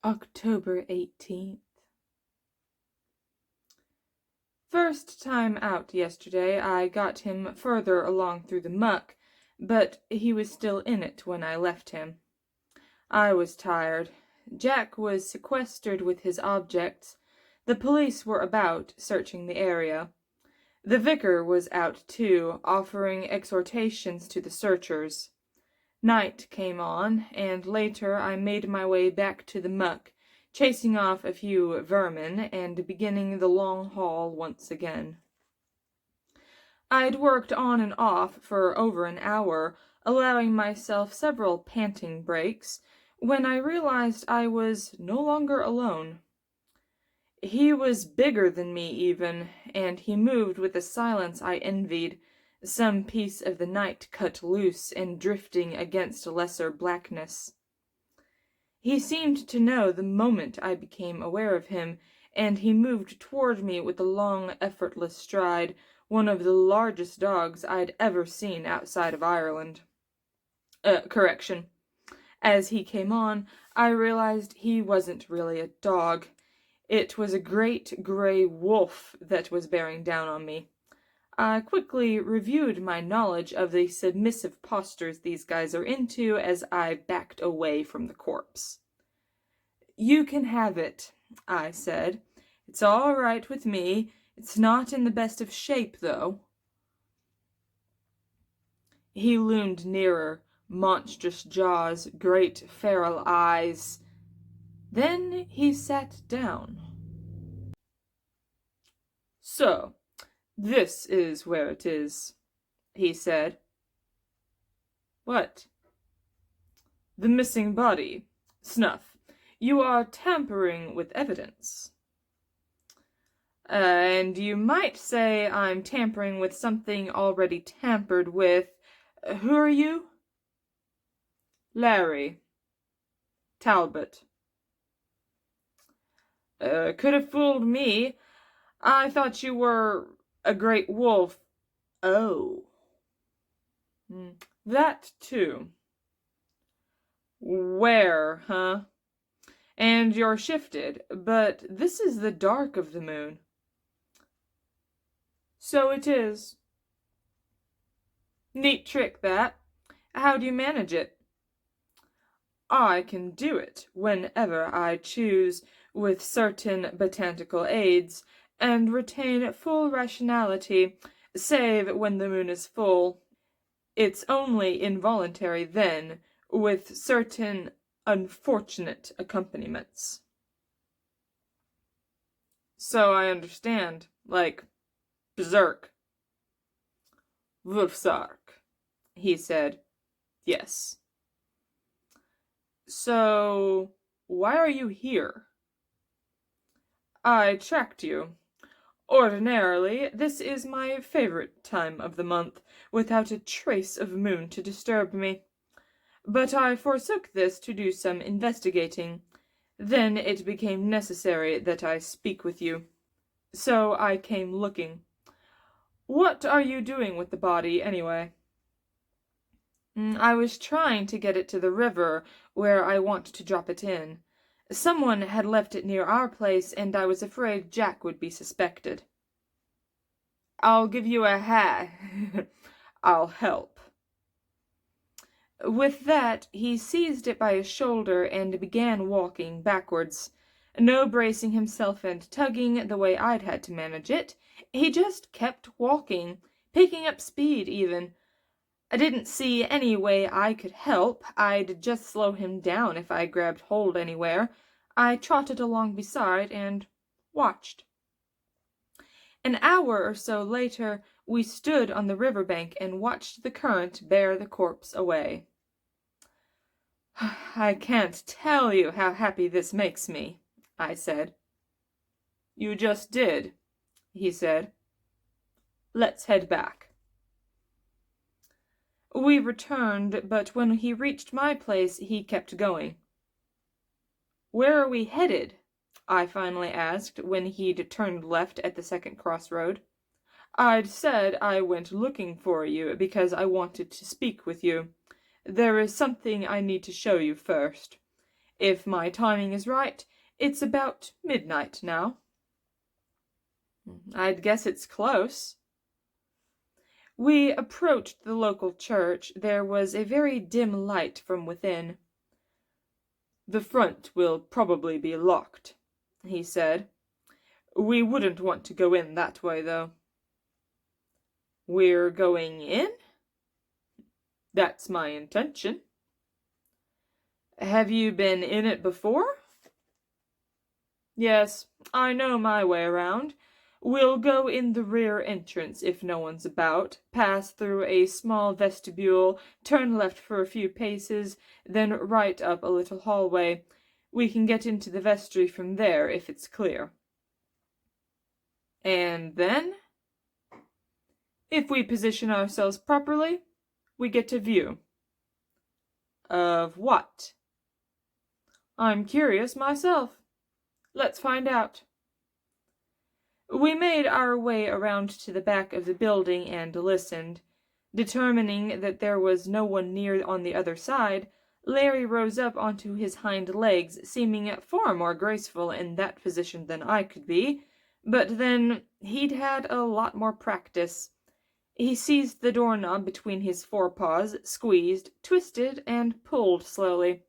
October 18th. First time out yesterday, I got him further along through the muck, but he was still in it when I left him. I was tired. Jack was sequestered with his objects. The police were about, searching the area. The vicar was out too, offering exhortations to the searchers. Night came on, and later I made my way back to the muck, chasing off a few vermin and beginning the long haul once again. I'd worked on and off for over an hour, allowing myself several panting breaks, when I realized I was no longer alone. He was bigger than me even, and he moved with a silence I envied, some piece of the night cut loose and drifting against lesser blackness. He seemed to know the moment I became aware of him, and he moved toward me with a long, effortless stride, one of the largest dogs I'd ever seen outside of Ireland. Correction. As he came on, I realized he wasn't really a dog. It was a great gray wolf that was bearing down on me. I quickly reviewed my knowledge of the submissive postures these guys are into as I backed away from the corpse. "You can have it," I said. "It's all right with me. It's not in the best of shape, though." He loomed nearer, monstrous jaws, great feral eyes. Then he sat down. "So, this is where it is," he said. "What?" "The missing body. Snuff. You are tampering with evidence." And you might say I'm tampering with something already tampered with. Who are you?" "Larry. Talbot." Could have fooled me. I thought you were a great wolf." "Oh." "That too." "Where, huh? And you're shifted, but this is the dark of the moon." "So it is." "Neat trick, that. How do you manage it?" "I can do it whenever I choose, with certain botanical aids, and retain full rationality, save when the moon is full. It's only involuntary then, with certain unfortunate accompaniments." "So I understand, like berserk." "Wolfsark," he said. "Yes." "So, why are you here?" "I tracked you. Ordinarily, this is my favorite time of the month, without a trace of moon to disturb me. But I forsook this to do some investigating. Then it became necessary that I speak with you. So I came looking. What are you doing with the body, anyway?" "I was trying to get it to the river, where I want to drop it in. Someone had left it near our place, and I was afraid Jack would be suspected." "I'll give you a I'll help." With that, he seized it by a shoulder and began walking backwards. No bracing himself and tugging the way I'd had to manage it. He just kept walking, picking up speed even. I didn't see any way I could help. I'd just slow him down if I grabbed hold anywhere. I trotted along beside and watched. An hour or so later, we stood on the river bank and watched the current bear the corpse away. "I can't tell you how happy this makes me," I said. "You just did," he said. "Let's head back." We returned, but when he reached my place, he kept going. "Where are we headed?" I finally asked, when he'd turned left at the second crossroad. "I'd said I went looking for you because I wanted to speak with you. There is something I need to show you first. If my timing is right, it's about midnight now. I'd guess it's close. We approached the local church. There was a very dim light from within. The front will probably be locked, he said. We wouldn't want to go in that way, though. We're going in? That's my intention. Have you been in it before? Yes, I know my way around. We'll go in the rear entrance if no one's about, pass through a small vestibule, turn left for a few paces, then right up a little hallway. We can get into the vestry from there if it's clear. And then? If we position ourselves properly, we get a view. Of what? I'm curious myself. Let's find out. We made our way around to the back of the building and listened. Determining that there was no one near on the other side, Larry rose up onto his hind legs, seeming far more graceful in that position than I could be, but then he'd had a lot more practice. He seized the doorknob between his forepaws, squeezed, twisted, and pulled slowly.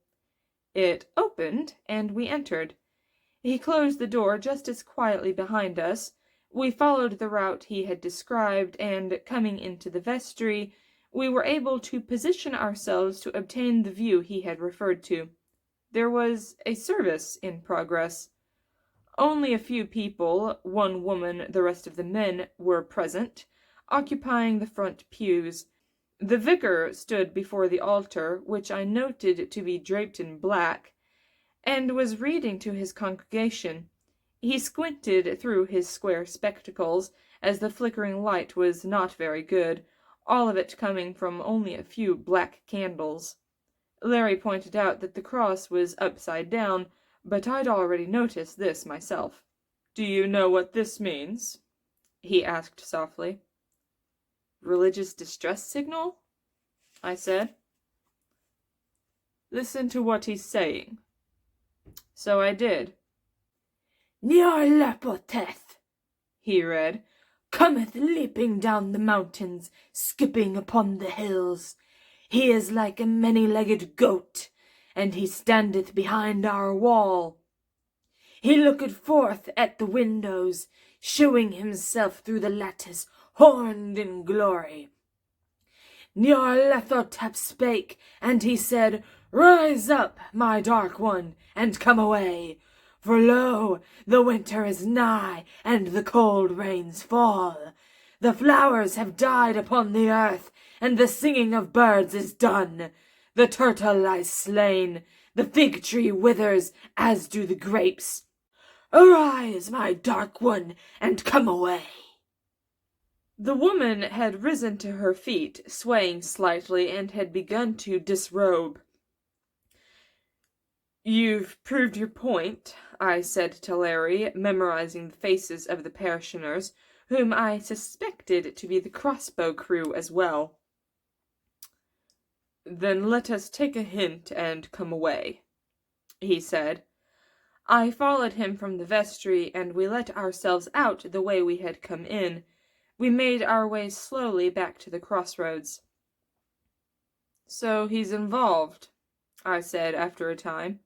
It opened, and we entered. He closed the door just as quietly behind us. We followed the route he had described, and, coming into the vestry, we were able to position ourselves to obtain the view he had referred to. There was a service in progress. Only a few people, one woman, the rest of the men, were present, occupying the front pews. The vicar stood before the altar, which I noted to be draped in black, and was reading to his congregation. He squinted through his square spectacles, as the flickering light was not very good, all of it coming from only a few black candles. Larry pointed out that the cross was upside down, but I'd already noticed this myself. "Do you know what this means?" he asked softly. "Religious distress signal?" I said. "Listen to what he's saying." So I did. "Nyarlathotep," he read, "cometh leaping down the mountains, skipping upon the hills. He is like a many-legged goat, and he standeth behind our wall. He looketh forth at the windows, shewing himself through the lattice, horned in glory. Nyarlathotep spake, and he said, Rise up, my dark one, and come away. For lo, the winter is nigh, and the cold rains fall. The flowers have died upon the earth, and the singing of birds is done. The turtle lies slain, the fig tree withers, as do the grapes. Arise, my dark one, and come away." The woman had risen to her feet, swaying slightly, and had begun to disrobe. "You've proved your point," I said to Larry, memorizing the faces of the parishioners, whom I suspected to be the crossbow crew as well. "Then let us take a hint and come away," he said. I followed him from the vestry, and we let ourselves out the way we had come in. We made our way slowly back to the crossroads. "So he's involved," I said after a time.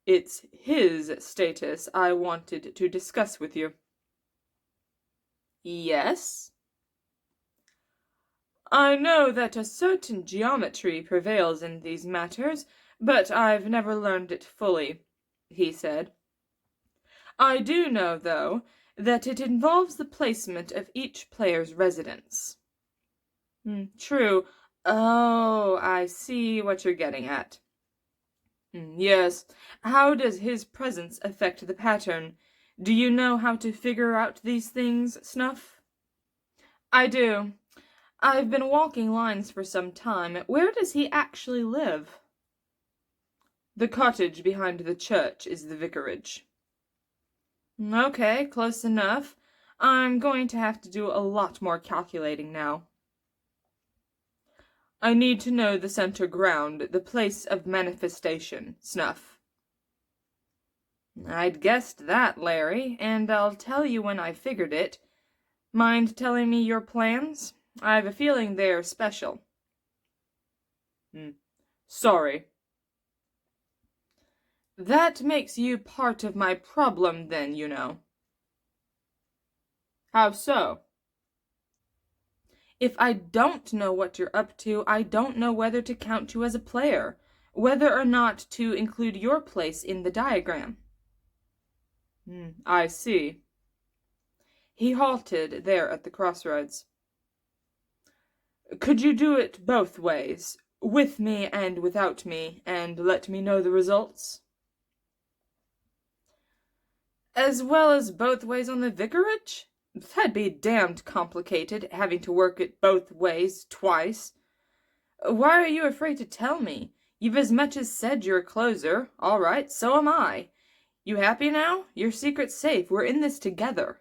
"It's his status I wanted to discuss with you." "Yes?" "I know that a certain geometry prevails in these matters, but I've never learned it fully," he said. "I do know, though, that it involves the placement of each player's residence." "True. Oh, I see what you're getting at." "Yes. How does his presence affect the pattern? Do you know how to figure out these things, Snuff?" "I do. I've been walking lines for some time. Where does he actually live?" "The cottage behind the church is the vicarage." "Okay, close enough. I'm going to have to do a lot more calculating now." I need to know the center ground, the place of manifestation, Snuff. I'd guessed that, Larry, and I'll tell you when I figured it. Mind telling me your plans? I've a feeling they're special. Sorry. That makes you part of my problem then, you know. How so? If I don't know what you're up to, I don't know whether to count you as a player, whether or not to include your place in the diagram. I see. He halted there at the crossroads. Could you do it both ways, with me and without me, and let me know the results? As well as both ways on the vicarage? That'd be damned complicated, having to work it both ways twice. Why are you afraid to tell me? You've as much as said you're a closer. All right, so am I. You happy now? Your secret's safe. We're in this together.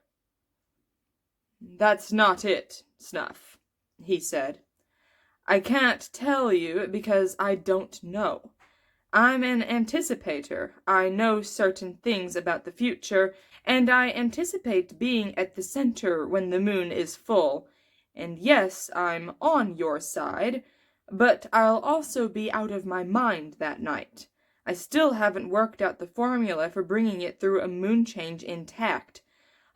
That's not it, Snuff, he said. I can't tell you because I don't know. I'm an anticipator. I know certain things about the future, and I anticipate being at the center when the moon is full. And yes, I'm on your side, but I'll also be out of my mind that night. I still haven't worked out the formula for bringing it through a moon change intact.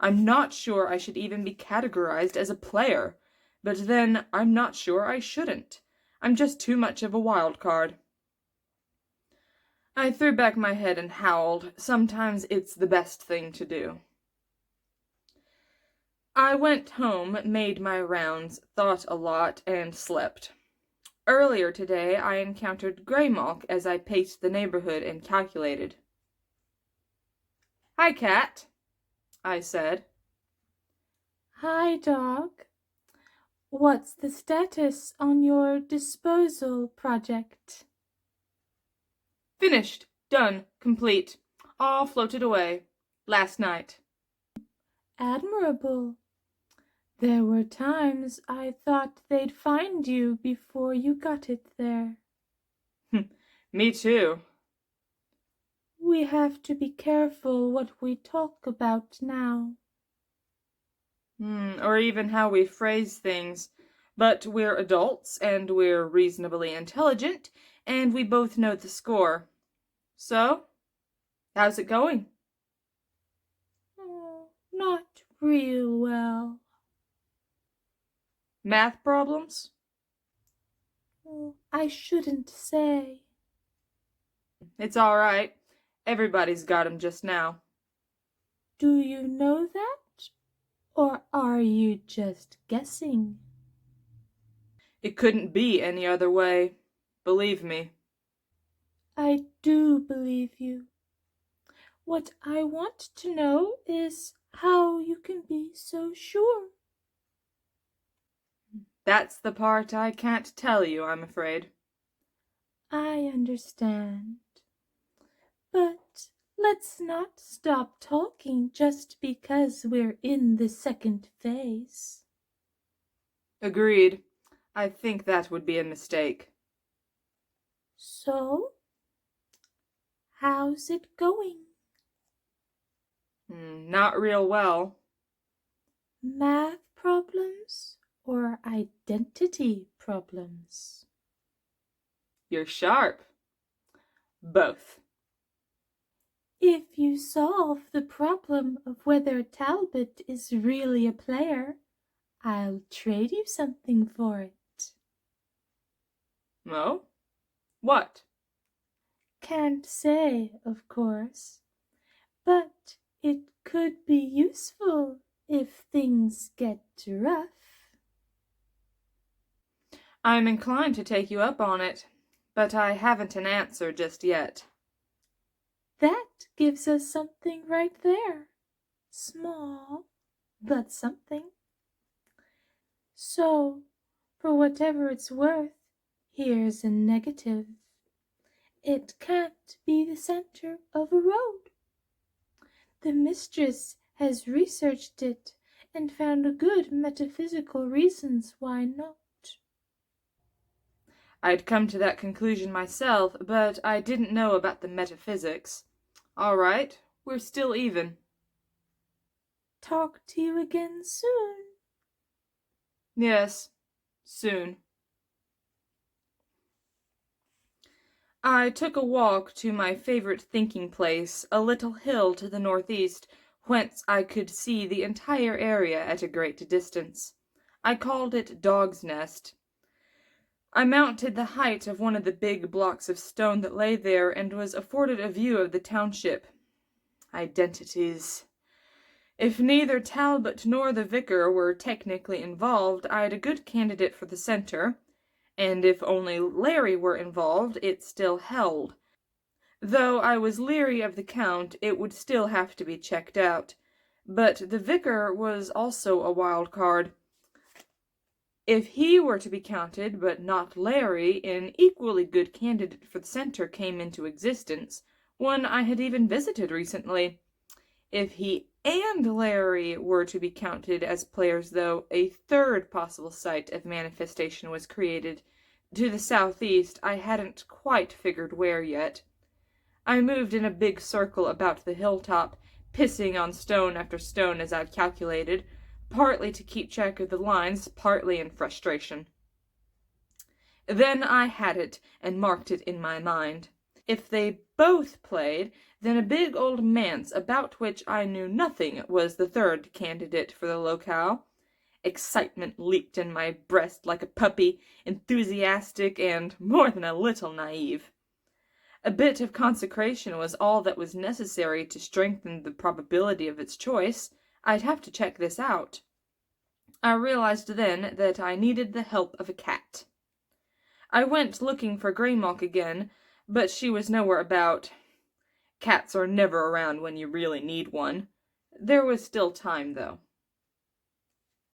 I'm not sure I should even be categorized as a player, but then I'm not sure I shouldn't. I'm just too much of a wild card. I threw back my head and howled. Sometimes it's the best thing to do. I went home, made my rounds, thought a lot, and slept. Earlier today I encountered Greymalk as I paced the neighborhood and calculated. "Hi, Cat," I said. "Hi, dog. What's the status on your disposal project?" "Finished. Done. Complete. All floated away. Last night." "Admirable. There were times I thought they'd find you before you got it there." Me too. "We have to be careful what we talk about now." Or even how we phrase things. But we're adults, and we're reasonably intelligent, and we both know the score. So, how's it going? "Oh, not real well." Math problems? "Oh, I shouldn't say." It's all right. Everybody's got 'em just now. "Do you know that? Or are you just guessing?" It couldn't be any other way. Believe me. "I do believe you. What I want to know is how you can be so sure." That's the part I can't tell you, I'm afraid. "I understand. But let's not stop talking just because we're in the second phase." Agreed. I think that would be a mistake. "So, how's it going?" Not real well. "Math problems or identity problems?" You're sharp. Both. "If you solve the problem of whether Talbot is really a player, I'll trade you something for it." Oh? What? "Can't say, of course, but it could be useful if things get rough." I'm inclined to take you up on it, but I haven't an answer just yet. That gives us something right there. Small, but something. So, for whatever it's worth, here's a negative. It can't be the center of a road. The mistress has researched it and found good metaphysical reasons why not. I'd come to that conclusion myself, but I didn't know about the metaphysics. All right, we're still even. Talk to you again soon. Yes, soon. I took a walk to my favorite thinking place, a little hill to the northeast, whence I could see the entire area at a great distance. I called it Dog's Nest. I mounted the height of one of the big blocks of stone that lay there, and was afforded a view of the township. Identities. If neither Talbot nor the vicar were technically involved, I'd a good candidate for the center, and if only Larry were involved, it still held. Though I was leery of the Count, it would still have to be checked out. But the vicar was also a wild card. If he were to be counted, but not Larry, an equally good candidate for the center came into existence, one I had even visited recently. If he and Larry were to be counted as players, though, a third possible site of manifestation was created. To the southeast, I hadn't quite figured where yet. I moved in a big circle about the hilltop, pissing on stone after stone as I'd calculated, partly to keep track of the lines, partly in frustration. Then I had it, and marked it in my mind. If they both played, then a big old manse about which I knew nothing was the third candidate for the locale. Excitement leaped in my breast like a puppy, enthusiastic and more than a little naive. A bit of consecration was all that was necessary to strengthen the probability of its choice. I'd have to check this out. I realized then that I needed the help of a cat. I went looking for Greymalk again, but she was nowhere about. Cats are never around when you really need one. There was still time, though.